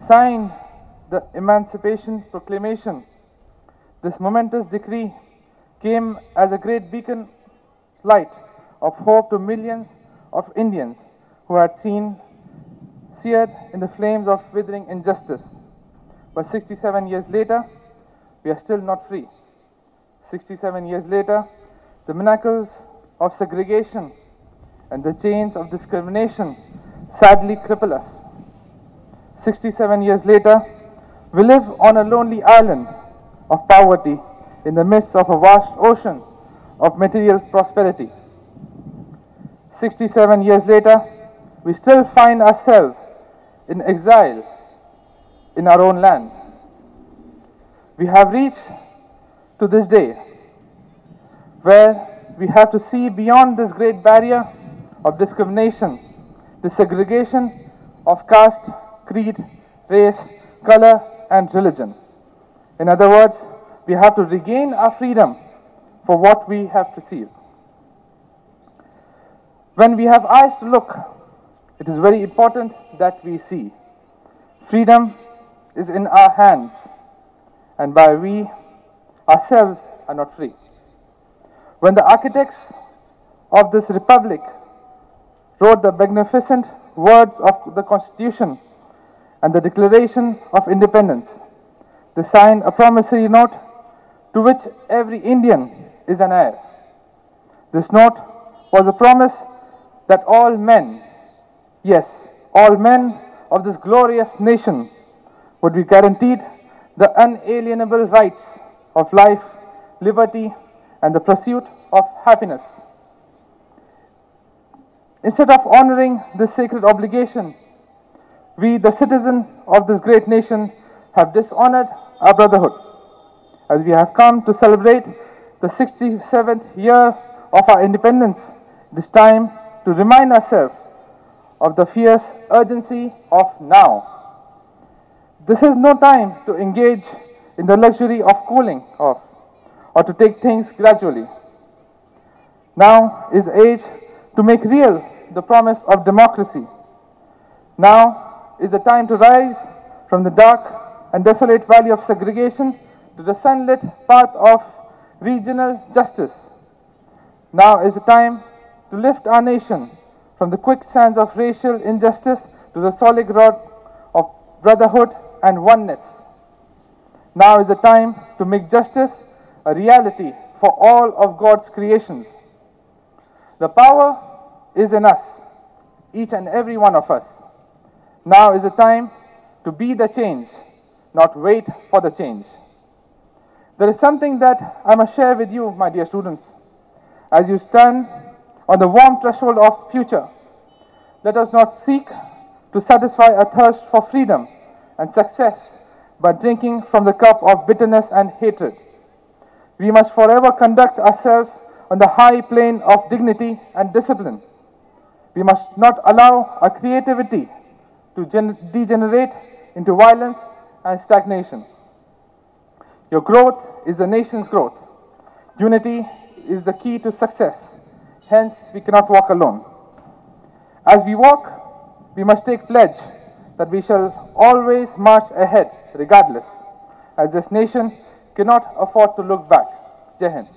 Signed the Emancipation Proclamation. This momentous decree came as a great beacon light of hope to millions of Indians who had seen seared in the flames of withering injustice. But 67 years later, we are still not free. 67 years later, the manacles of segregation and the chains of discrimination sadly cripple us. 67 years later, we live on a lonely island of poverty in the midst of a vast ocean of material prosperity. 67 years later, we still find ourselves in exile in our own land. We have reached to this day where we have to see beyond this great barrier of discrimination, the segregation of caste, creed, race, color, and religion. In other words, we have to regain our freedom for what we have received. When we have eyes to look, it is very important that we see. Freedom is in our hands, and by we ourselves are not free. When the architects of this republic wrote the magnificent words of the Constitution and the Declaration of Independence, they signed a promissory note to which every Indian is an heir. This note was a promise that all men, yes, all men of this glorious nation would be guaranteed the unalienable rights of life, liberty, and the pursuit of happiness. Instead of honoring this sacred obligation, we, the citizens of this great nation, have dishonored our brotherhood. As we have come to celebrate the 67th year of our independence, it is time to remind ourselves of the fierce urgency of now. This is no time to engage in the luxury of cooling off or to take things gradually. Now is the age to make real the promise of democracy. Now is the time to rise from the dark and desolate valley of segregation to the sunlit path of regional justice. Now is the time to lift our nation from the quicksands of racial injustice to the solid rock of brotherhood and oneness. Now is the time to make justice a reality for all of God's creations. The power is in us, each and every one of us. Now is the time to be the change, not wait for the change. There is something that I must share with you, my dear students. As you stand on the warm threshold of future, let us not seek to satisfy a thirst for freedom and success by drinking from the cup of bitterness and hatred. We must forever conduct ourselves on the high plane of dignity and discipline. We must not allow our creativity to degenerate into violence and stagnation. Your growth is the nation's growth. Unity is the key to success. Hence, we cannot walk alone. As we walk, we must take pledge that we shall always march ahead regardless, as this nation cannot afford to look back. Jai Hind.